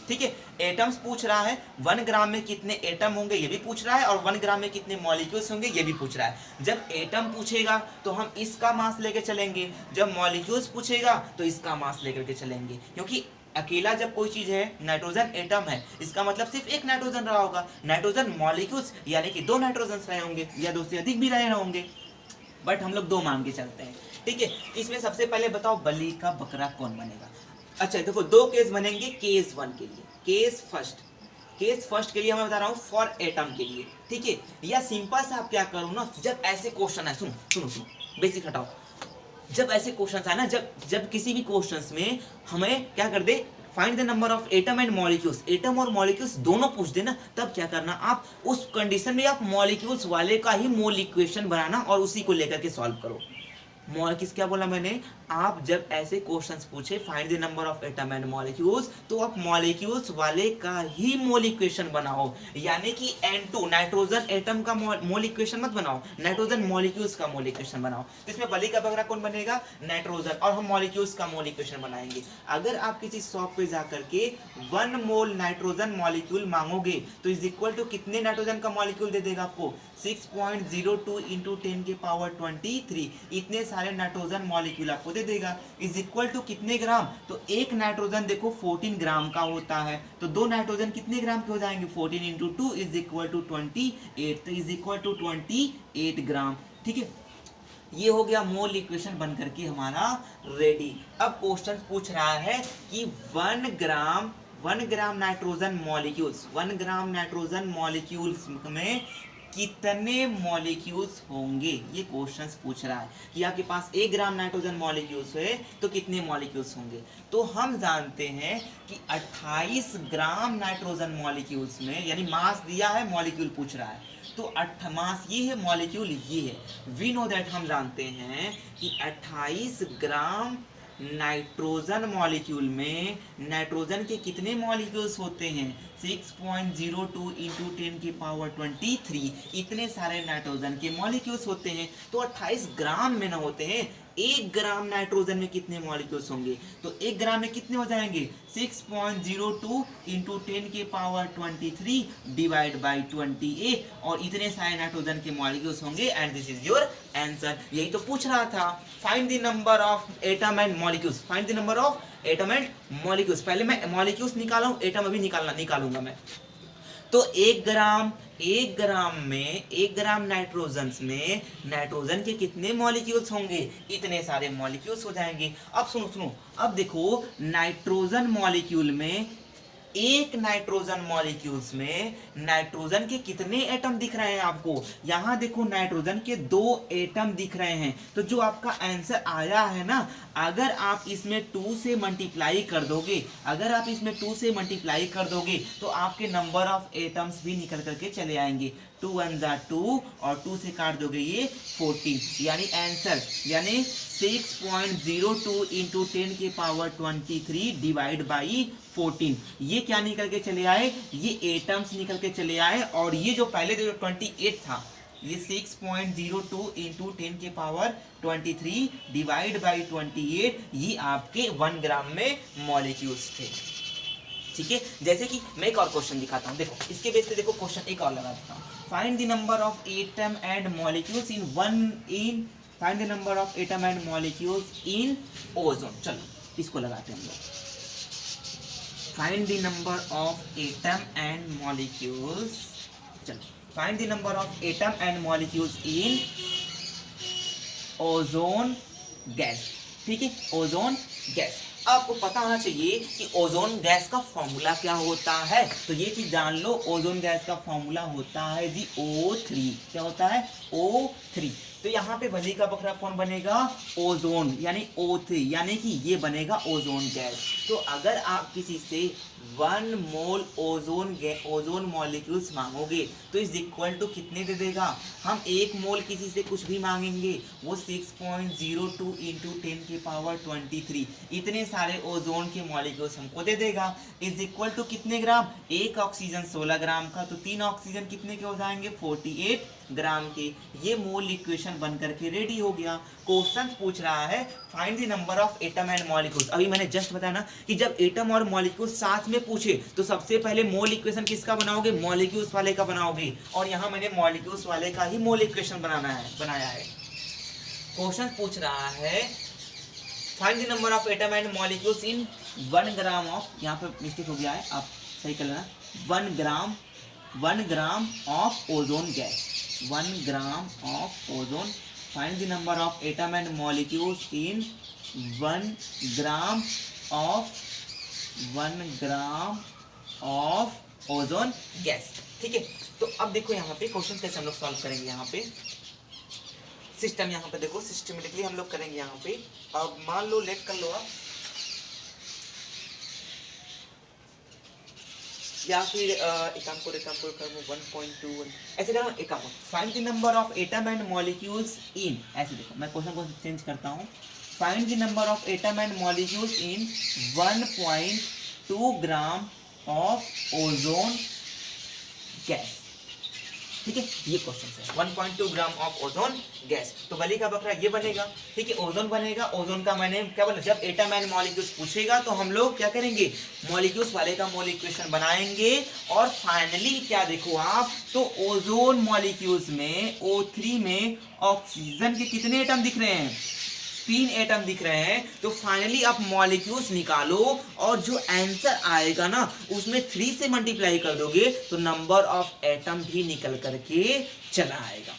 Speaker 1: ठीक है, एटम्स पूछ रहा है, 1 ग्राम में कितने एटम होंगे ये भी पूछ रहा है, और 1 ग्राम में कितने मॉलिक्यूल्स होंगे ये भी पूछ रहा है। जब एटम पूछेगा तो हम इसका मास लेकर चलेंगे, जब मॉलिक्यूल्स पूछेगा तो इसका मास लेकर के चलेंगे। क्योंकि अकेला जब कोई चीज है, नाइट्रोजन एटम है, इसका मतलब सिर्फ एक नाइट्रोजन रहा होगा। नाइट्रोजन मॉलिक्यूल्स यानी कि 2 नाइट्रोजन रहे होंगे, या 2 से अधिक भी रहे होंगे, बट हम लोग 2 मान के चलते हैं। ठीक है, इसमें सबसे पहले बताओ बलि का बकरा कौन बनेगा? अच्छा देखो 2 केस बनेंगे। केस 1 के लिए, केस फर्स्ट के लिए मैं बता रहा हूँ फॉर एटम के लिए। ठीक है, या सिंपल सा आप क्या करो ना, जब ऐसे क्वेश्चन है, सुनो बेसिक हटाओ, जब ऐसे क्वेश्चंस आए ना, जब किसी भी क्वेश्चंस में हमें क्या कर दे, find the number of atom and molecules, atom और मॉलिक्यूल्स दोनों पूछ देना, तब क्या करना, आप उस कंडीशन में आप मॉलिक्यूल्स वाले का ही मोल इक्वेशन बनाना और उसी को लेकर के सॉल्व करो। मॉलिक्यूल्स क्या बोला मैंने, आप जब ऐसे क्वेश्चंस पूछे find the number of atom and molecules, तो आप मॉलिक्यूल्स वाले का ही मोल इक्वेशन बनाओ। यानी कि N2 नाइट्रोजन एटम का मोल इक्वेशन मत बनाओ, नाइट्रोजन मॉलिक्यूल्स का मोल इक्वेशन बनाओ। तो इसमें बलि का बकरा कौन बनेगा? नाइट्रोजन, और हम मॉलिक्यूल्स का मोल इक्वेशन बनाएंगे। अगर आप किसी शॉप पे जाकर के 1 मोल नाइट्रोजन मॉलिक्यूल मांगोगे तो इज इक्वल टू कितने नाइट्रोजन का मॉलिक्यूल दे देगा आपको? 6.02 इंटू 10 के पावर 23, इतने सारे नाइट्रोजन मॉलिक्यूल आपको दे देगा। इज इक्वल टू कितने ग्राम? तो 1 नाइट्रोजन देखो 14 ग्राम का होता है, तो 2 नाइट्रोजन कितने ग्राम के हो जाएंगे? 14 इंटू 2 इज इक्वल टू 28, तो इज इक्वल टू 28 ग्राम। ठीक है, ये हो गया मोल इक्वेशन बन करके हमारा रेडी। अब क्वेश्चन पूछ रहा है कि 1 gram nitrogen molecules, 1 gram nitrogen molecules में कितने मॉलिक्यूल्स होंगे, ये क्वेश्चन पूछ रहा है कि आपके पास 1 ग्राम नाइट्रोजन मॉलिक्यूल्स है तो कितने मॉलिक्यूल्स होंगे। तो हम जानते हैं कि 28 ग्राम नाइट्रोजन मॉलिक्यूल्स में, यानी मास दिया है, मॉलिक्यूल पूछ रहा है, तो मास ये है, मॉलिक्यूल ये है। वी नो दैट, हम जानते हैं कि 28 ग्राम नाइट्रोजन मॉलिक्यूल में नाइट्रोजन के कितने मॉलिक्यूल्स होते हैं, 6.02 इंटू 10 की पावर 23, इतने सारे नाइट्रोजन के मॉलिक्यूल्स होते हैं। तो 28 ग्राम में ना होते हैं, 1 ग्राम नाइट्रोजन में कितने मॉलिक्यूल्स होंगे, तो 1 ग्राम में कितने हो जाएंगे, 6.02 इंटू 10 की पावर 23 डिवाइड बाई 28, और इतने सारे नाइट्रोजन के मॉलिक्यूल्स होंगे। And this is your answer. यही तो पूछ रहा था, find the number of atom and molecules, find the number of atom and molecules. पहले मैं मॉलिक्यूल्स निकाला हूं, एटम अभी निकालूंगा मैं। तो 1 ग्राम में, 1 ग्राम नाइट्रोजन में नाइट्रोजन के कितने मॉलिक्यूल्स होंगे, इतने सारे मॉलिक्यूल्स हो जाएंगे। अब सुनो, अब देखो नाइट्रोजन मॉलिक्यूल में, एक नाइट्रोजन मॉलिक्यूल्स में नाइट्रोजन के कितने एटम दिख रहे हैं आपको, यहां देखो नाइट्रोजन के 2 एटम दिख रहे हैं। तो जो आपका आंसर आया है ना, अगर आप इसमें 2 से मल्टीप्लाई कर दोगे, अगर आप इसमें 2 से मल्टीप्लाई कर दोगे तो आपके नंबर ऑफ एटम्स भी निकल करके चले आएंगे। 2 1 जा 2 और 2 से काट दोगे ये 14, यानी आंसर, यानी 6.02 इंटू 10 की पावर 23 डिवाइड बाई 14, ये क्या निकल के चले आए, ये एटम्स निकल के चले आए। और ये जो पहले जो 28 था, ये 6.02 इंटू 10 के पावर 23 डिवाइड बाई 28, ये आपके 1 ग्राम में मॉलिक्यूल्स थे। ठीक है, जैसे कि मैं एक और क्वेश्चन दिखाता हूँ, देखो इसके बेस पे देखो क्वेश्चन एक और लगा देता हूँ। Find the number of atom and molecules find the number of atom and molecules in ozone. चलो इसको लगाते हैं हम लोग। Find the number of atom and molecules, चलो find the number of atom and molecules in ozone gas. ठीक है, ozone gas. आपको पता होना चाहिए कि ओजोन गैस का फॉर्मूला क्या होता है, तो ये चीज जान लो। ओजोन गैस का फॉर्मूला होता है जी O3। क्या होता है, O3। तो यहाँ पे बली का बकरा कौन बनेगा, ओजोन, यानी O3, यानी कि ये बनेगा ओजोन गैस। तो अगर आप किसी से 1 मोल ओजोन मॉलिक्यूल्स मांगोगे तो इज इक्वल टू कितने दे देगा, हम 1 मोल किसी से कुछ भी मांगेंगे वो 6.02 इंटू 10 की पावर 23, इतने सारे ओजोन के मॉलिक्यूल्स हमको दे देगा। इज इक्वल टू कितने ग्राम, 1 ऑक्सीजन 16 ग्राम का, तो 3 ऑक्सीजन कितने के हो जाएंगे, 48 ग्राम के। ये मोल इक्वेशन बन करके रेडी हो गया। क्वेश्चन पूछ रहा है find the number of atom and molecules. अभी मैंने जस्ट बताया ना कि जब एटम और मॉलिक्यूल्स साथ में पूछे तो सबसे पहले मोल इक्वेशन किसका बनाओगे, मॉलिक्यूल्स वाले का बनाओगे, और यहाँ मैंने मॉलिक्यूल्स वाले का ही मोल इक्वेशन बनाया है। क्वेश्चन पूछ रहा है find the number of atom and molecules in 1 gram of, यहाँ पे मिस्टेक हो गया है, आप सही कर लेना, 1 gram of ozone gas, 1 gram of ozone. Find the number of atom and molecules in 1 gram of ozone gas. ठीक है, तो अब देखो यहाँ पे क्वेश्चन कैसे हम लोग सॉल्व करेंगे। यहाँ पे सिस्टम, यहाँ पे देखो सिस्टमेटिकली हम लोग करेंगे। यहाँ पे अब मान लो लेट कर लो आप, या फिर एक काम करो 1.21 ऐसे करो, एक काम करो find the number of atom and molecules इन, ऐसे देखो मैं क्वेश्चन को चेंज करता हूँ। Find the number of atom and molecules in 1.2 gram of ozone gas. ठीक है, ये क्वेश्चन है 1.2 ग्राम ऑफ ओजोन गैस। तो बली का बकरा ये बनेगा। ठीक है, ओजोन बनेगा। ओजोन का मैंने क्या बोला, जब एटम एंड मॉलिक्यूल्स पूछेगा तो हम लोग क्या करेंगे, मॉलिक्यूल्स वाले का मोल इक्वेशन बनाएंगे। और फाइनली क्या देखो आप, तो ओजोन मॉलिक्यूल्स में O3 में ऑक्सीजन के कितने एटम दिख रहे हैं, 3 एटम दिख रहे हैं। तो फाइनली आप मॉलिक्यूल्स निकालो और जो आंसर आएगा ना उसमें 3 से मल्टीप्लाई कर दोगे तो नंबर ऑफ एटम भी निकल करके चला आएगा।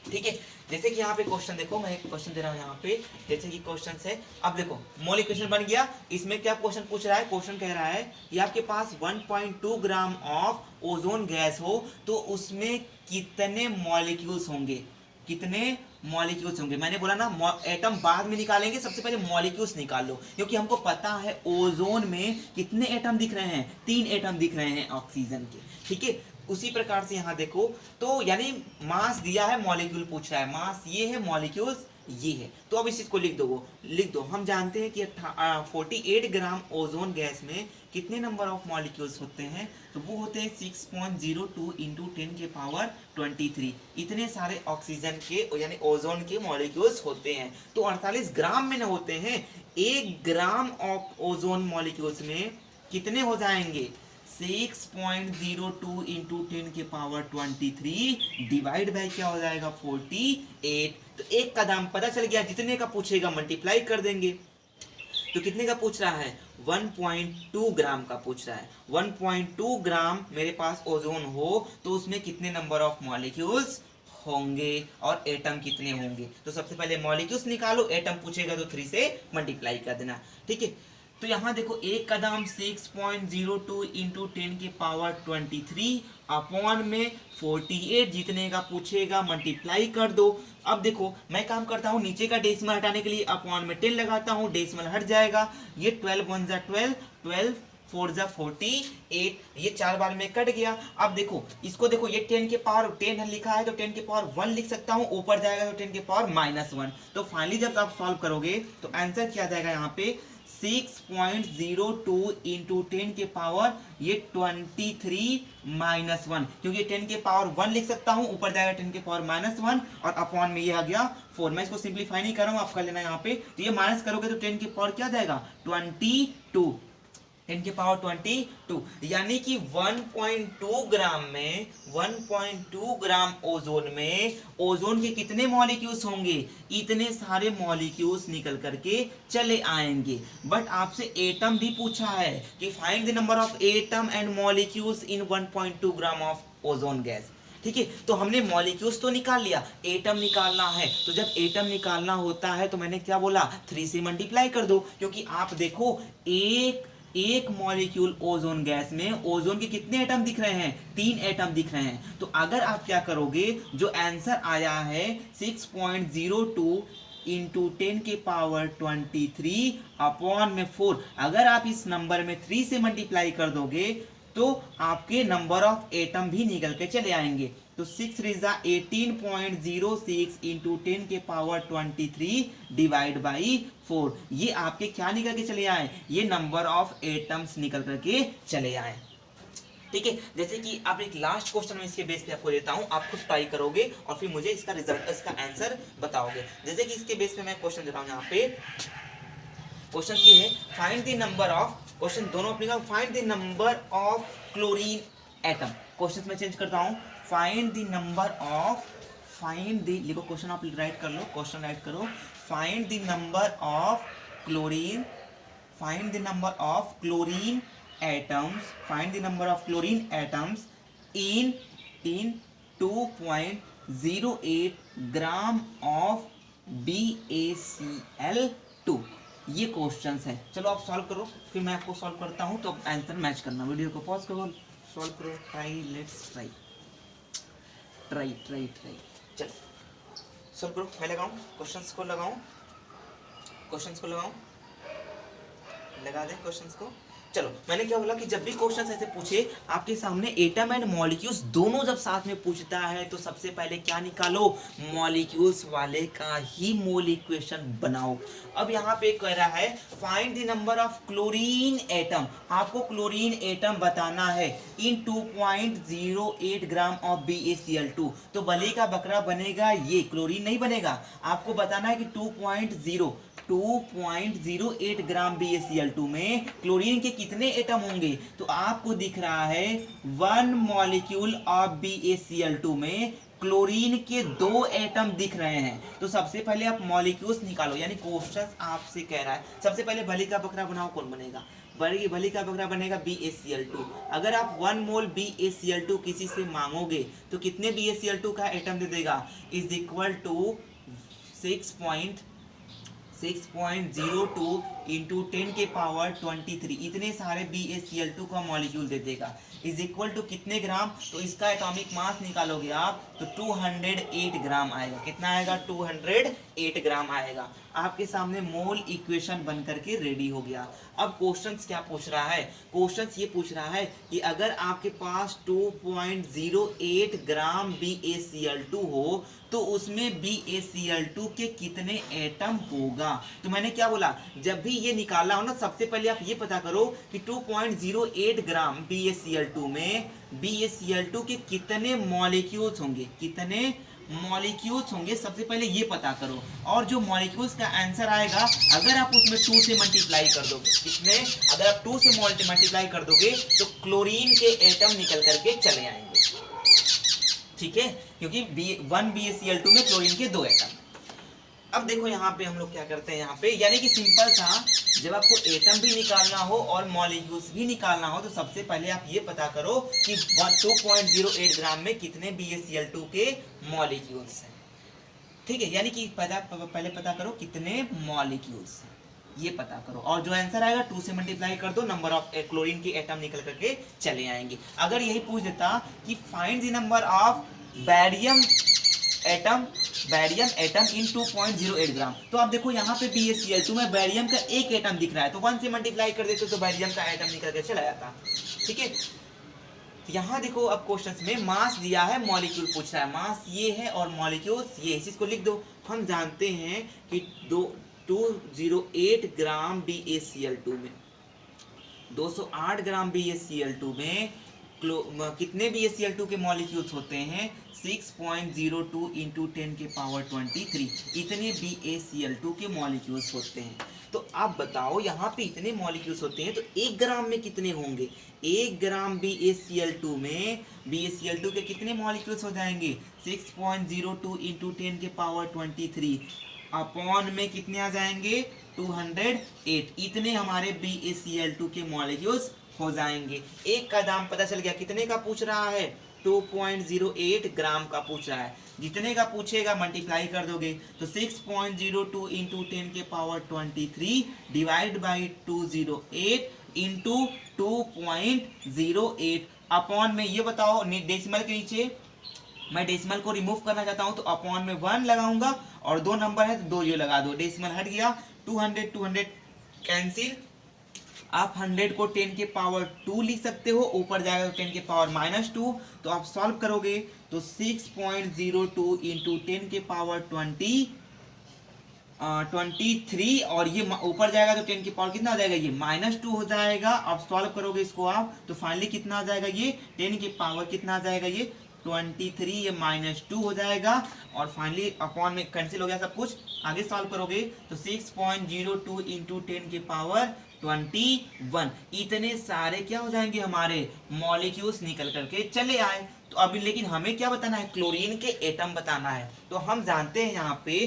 Speaker 1: ठीक है, जैसे कि यहाँ पे क्वेश्चन देखो, मैं एक क्वेश्चन दे रहा हूँ यहाँ पे, जैसे कि क्वेश्चन है, अब देखो मोल इक्वेशन बन गया। इसमें क्या क्वेश्चन पूछ रहा है, क्वेश्चन कह रहा है कि आपके पास 1.2 ग्राम ऑफ ओजोन गैस हो तो उसमें कितने मॉलिक्यूल्स होंगे, कितने मॉलिक्यूल्स होंगे। मैंने बोला ना एटम बाद में निकालेंगे, सबसे पहले मॉलिक्यूल्स निकाल लो, क्योंकि हमको पता है ओजोन में कितने एटम दिख रहे हैं, 3 एटम दिख रहे हैं ऑक्सीजन के, ठीक है। उसी प्रकार से यहाँ देखो, तो यानी मास दिया है, मॉलिक्यूल पूछ रहा है, मास ये है, मॉलिक्यूल्स ये है। तो अब इस चीज को लिख दो। हम जानते हैं कि 48 ग्राम ओजोन गैस में कितने नंबर ऑफ मॉलिक्यूल्स होते हैं, तो वो होते हैं 6.02 इंटू 10 के पावर 23। इतने सारे ऑक्सीजन के यानी ओजोन के मॉलिक्यूल्स होते हैं। तो 48 ग्राम में न होते हैं, 1 ग्राम ऑफ ओजोन मॉलिक्यूल्स में कितने हो जाएंगे, 6.02 इंटू 10 के पावर 23 डिवाइड बाय क्या हो जाएगा 48। तो एक का दाम पता चल गया, जितने का पूछेगा मल्टीप्लाई कर देंगे। तो कितने का पूछ रहा है, 1.2 ग्राम का पूछ रहा है। 1.2 ग्राम मेरे पास ओजोन हो तो उसमें कितने नंबर ऑफ मॉलिक्यूल्स होंगे और एटम कितने होंगे। तो सबसे पहले मॉलिक्यूल्स निकालो, एटम पूछेगा तो 3 से मल्टीप्लाई कर देना, ठीक है। तो यहाँ देखो एक का दाम 6.02 इंटू 10 के पावर 23 अपॉन में 48, जितने का पूछेगा मल्टीप्लाई कर दो। अब देखो मैं काम करता हूँ, नीचे का डेसिमल हटाने के लिए अपॉन में 10 लगाता हूँ, डेसिमल हट जाएगा, ये 12 1 जा 12, 12 4 जा 48, ये 4 बार में कट गया। अब देखो इसको देखो, ये 10 के पावर 10 लिखा है तो 10 के पावर 1 लिख सकता हूँ, ऊपर जाएगा तो 10 के पावर -1। तो फाइनली जब आप सॉल्व करोगे तो आंसर क्या जाएगा यहाँ पे 6.02 इंटू 10 के पावर ये 23 -1, क्योंकि 10 के पावर 1 लिख सकता हूं, ऊपर जाएगा 10 के पावर -1 और अपॉन में ये आ गया 4। मैं इसको सिंप्लीफाई नहीं कर रहा हूं, आप कर लेना यहाँ पे। तो ये माइनस करोगे तो 10 के पावर क्या जाएगा 22, 10 के पावर 22, यानी कि 1.2 ग्राम में 1.2 ग्राम ओजोन में ओजोन के कितने मॉलिक्यूल्स होंगे, इतने सारे मॉलिक्यूल्स निकल करके चले आएंगे। बट आपसे एटम भी पूछा है कि find the number of atom and molecules in 1.2 gram of ozone gas, ठीक है। तो हमने मॉलिक्यूल्स तो निकाल लिया, एटम निकालना है। तो जब एटम निकालना होता है तो मैंने क्या बोला, 3 से मल्टीप्लाई कर दो, क्योंकि आप देखो एक मॉलिक्यूल ओजोन गैस में ओजोन के कितने एटम दिख रहे हैं, 3 एटम दिख रहे हैं। तो अगर आप क्या करोगे, जो आंसर आया है 6.02 इंटू 10 के पावर 23 अपॉन में 4, अगर आप इस नंबर में 3 से मल्टीप्लाई कर दोगे तो आपके नंबर ऑफ एटम भी निकल के चले आएंगे। तो 6 रेज़ा 18.06 इंटू 10 के पावर 23 डिवाइड बाई 4, ये आपके क्या निकल के चले आए, ये नंबर ऑफ एटम्स निकल करके चले आए, ठीक है। जैसे कि आप एक लास्ट क्वेश्चन में इसके बेस पे आपको देता हूं, आप खुद ट्राई करोगे और फिर मुझे इसका रिजल्ट, इसका आंसर बताओगे। जैसे कि इसके बेस पे मैं क्वेश्चन दे रहा हूं, यहाँ पे क्वेश्चन ये है, find the number of, question दोनों अपने का, find the number of chlorine atom. Question में चेंज करता हूं, find the number of, find the, लिखो क्वेश्चन आप राइट कर लो, क्वेश्चन राइट करो, find the number of chlorine, find the number of chlorine atoms, find the number of chlorine atoms in 2.08 gram of BaCl2। ये questions है, चलो आप solve करो, फिर मैं आपको सॉल्व करता हूं, तो आंसर मैच करना। वीडियो को पॉज करो, सॉल्व करो, ट्राई, लेट्स ट्राई, चलो सॉल्व करो। मैं लगाऊं क्वेश्चंस को, लगाऊं क्वेश्चंस को, लगा दें क्वेश्चंस को। चलो मैंने क्या बोला कि जब भी क्वेश्चन ऐसे पूछे आपके सामने, एटम एंड मॉलिक्यूल्स दोनों जब साथ में पूछता है तो सबसे पहले क्या निकालो, मॉलिक्यूल्स वाले का ही मोल इक्वेशन बनाओ। अब यहाँ पे कह रहा है find the number of chlorine atom, आपको क्लोरीन एटम बताना है इन 2.08 ग्राम ऑफ BaCl2। तो बली का बकरा बनेगा, ये क्लोरीन नहीं बनेगा, आपको बताना है कि 2.08 ग्राम BaCl2 में क्लोरीन के कितने एटम होंगे। तो आपको दिख रहा है 1 मॉलिक्यूल ऑफ BaCl2 में क्लोरीन के 2 एटम दिख रहे हैं। तो सबसे पहले आप मॉलिक्यूल्स निकालो, यानी क्वेश्चन आपसे कह रहा है सबसे पहले भली का बकरा बनाओ, कौन बनेगा, बढ़ेगी, भली का बकरा बनेगा BaCl2। अगर आप 1 मोल BaCl2 किसी से मांगोगे तो कितने BaCl2 का एटम दे देगा, इज इक्वल टू 6.02 इंटू 10 के पावर 23, इतने सारे BaCl2 का मॉलिक्यूल दे देगा। इज इक्वल टू कितने ग्राम, तो इसका एटॉमिक मास निकालोगे आप तो 208 ग्राम आएगा। कितना आएगा, 208 ग्राम आएगा। आपके सामने मोल इक्वेशन बन करके रेडी हो गया। अब क्वेश्चंस क्या पूछ रहा है, क्वेश्चंस ये पूछ रहा है कि अगर आपके पास 2.08 ग्राम BaCl2 हो तो उसमें BaCl2 के कितने एटम होगा। तो मैंने क्या बोला, जब भी ये निकालना हो ना, सबसे पहले आप ये पता करो कि 2.08 ग्राम BaCl2 में BaCl2 के कितने मॉलिक्यूल्स होंगे, कितने मॉलिक्यूल्स होंगे, सबसे पहले ये पता करो। और जो मॉलिक्यूल्स का आंसर आएगा, अगर आप उसमें 2 से मल्टीप्लाई कर दोगे, कितने, अगर आप 2 से मल्टीप्लाई कर दोगे तो क्लोरीन के एटम निकल करके चले आएंगे। ठीक है, क्योंकि 1 BaCl2 में क्लोरीन के 2 एटम। अब देखो यहाँ पे हम लोग क्या करते हैं, यहाँ पे यानी कि सिंपल सा, जब आपको एटम भी निकालना हो और मॉलिक्यूल्स भी निकालना हो तो सबसे पहले आप ये पता करो कि 2.08 ग्राम में कितने BaCl2 के मॉलिक्यूल्स हैं। ठीक है, यानी कि पहले पता करो कितने मॉलिक्यूल्स हैं, ये पता करो। और जो आंसर आएगा 2 से मल्टीप्लाई कर दो, नंबर ऑफ क्लोरीन के एटम निकल करके चले आएंगे। अगर यही पूछ देता कि find the number of barium atom in 2.08 ग्राम, तो आप देखो यहाँ पे BaCl2 में बैरियम का एक एटम दिख रहा है, तो 1 से मल्टीप्लाई कर देते तो बैरियम का एटम निकल के चला जाता। ठीक है, यहाँ देखो अब क्वेश्चन में मास दिया है, मॉलिक्यूल पूछ रहा है, मास ये है और मॉलिक्यूल्स ये, इस चीज को लिख दो। हम जानते हैं कि 208 ग्राम BaCl2 में 208 ग्राम BaCl2 में कितने BaCl2 के मॉलिक्यूल्स होते हैं, 6.02 इंटू 10 के पावर 23, इतने BaCl2 के मॉलिक्यूल्स होते हैं। तो आप बताओ यहाँ पे इतने मॉलिक्यूल्स होते हैं तो 1 ग्राम में कितने होंगे, 1 ग्राम BaCl2 में BaCl2 के कितने मॉलिक्यूल्स हो जाएंगे, 6.02 इंटू 10 के पावर 23 अपॉन में कितने आ जाएंगे, 208, इतने हमारे BaCl2 के मॉलिक्यूल्स हो जाएंगे। एक का दाम पता चल गया, कितने का पूछ रहा है, 2.08 ग्राम का पूछ रहा है। जितने का पूछेगा मल्टीप्लाई कर दोगे तो 6.02 इंटू 10 के power 23 divide by 208 into 2.08 upon में, ये बताओ डेसिमल के नीचे मैं डेसिमल को रिमूव करना चाहता हूं तो अपॉन में 1 लगाऊंगा और 2 नंबर है तो 2 ये लगा दो, डेसिमल हट गया, 200 कैंसिल। आप 100 को 10 के पावर 2 लिख सकते हो, ऊपर जाएगा तो 10 के पावर -2, तो आप सॉल्व करोगे तो 6.02 इंटू 10 के पावर 23 और ये ऊपर जाएगा तो 10 की पावर कितना आ जाएगा, ये -2 हो जाएगा। अब सॉल्व करोगे इसको आप तो फाइनली कितना आ जाएगा, ये 10 की पावर कितना आ जाएगा, ये 23, ये -2 हो जाएगा और फाइनली अपॉन में कैंसिल हो गया सब कुछ। आगे सॉल्व करोगे तो 6.02 इंटू 10 के पावर 21, इतने सारे क्या हो जाएंगे, हमारे मॉलिक्यूल्स निकल करके चले आए। तो अभी लेकिन हमें क्या बताना है, क्लोरीन के एटम बताना है। तो हम जानते हैं यहाँ पे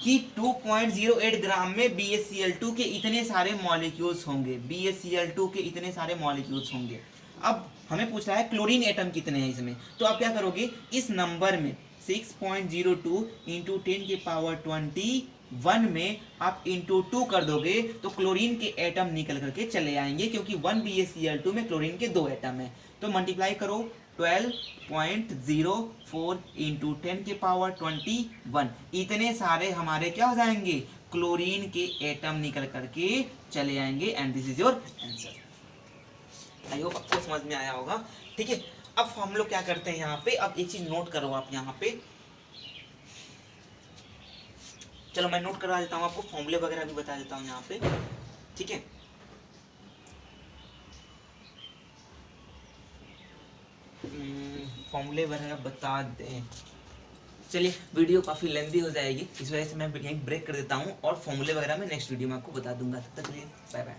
Speaker 1: कि 2.08 ग्राम में BaCl2 के इतने सारे मॉलिक्यूल्स होंगे, BaCl2 के इतने सारे मॉलिक्यूल्स होंगे। अब हमें पूछ रहा है क्लोरीन एटम कितने हैं इसमें, तो आप क्या करोगे, इस नंबर में 6.02 इंटू 10 के पावर 21 में आप इंटू 2 कर दोगे तो क्लोरीन के एटम निकल करके चले आएंगे, क्योंकि 1 BaCl2 में क्लोरीन के 2 एटम है। तो मल्टीप्लाई करो 12.04 इंटू 10 के पावर 21, इतने सारे हमारे क्या हो जाएंगे, क्लोरीन के एटम निकल करके चले आएंगे। And this is your answer. I hope आपको समझ में आया होगा। ठीक है, अब हम लोग क्या करते हैं यहाँ पे, अब एक चीज नोट करो आप यहाँ पे, चलो मैं नोट करवा देता हूँ आपको, फॉर्मूले वगैरह भी बता देता हूँ यहाँ पे। ठीक है, फॉर्मूले वगैरह बता दें। चलिए वीडियो काफ़ी लेंदी हो जाएगी, इस वजह से मैं यहीं ब्रेक कर देता हूँ और फॉर्मूले वगैरह मैं नेक्स्ट वीडियो में आपको बता दूंगा। तब तक के लिए बाय बाय।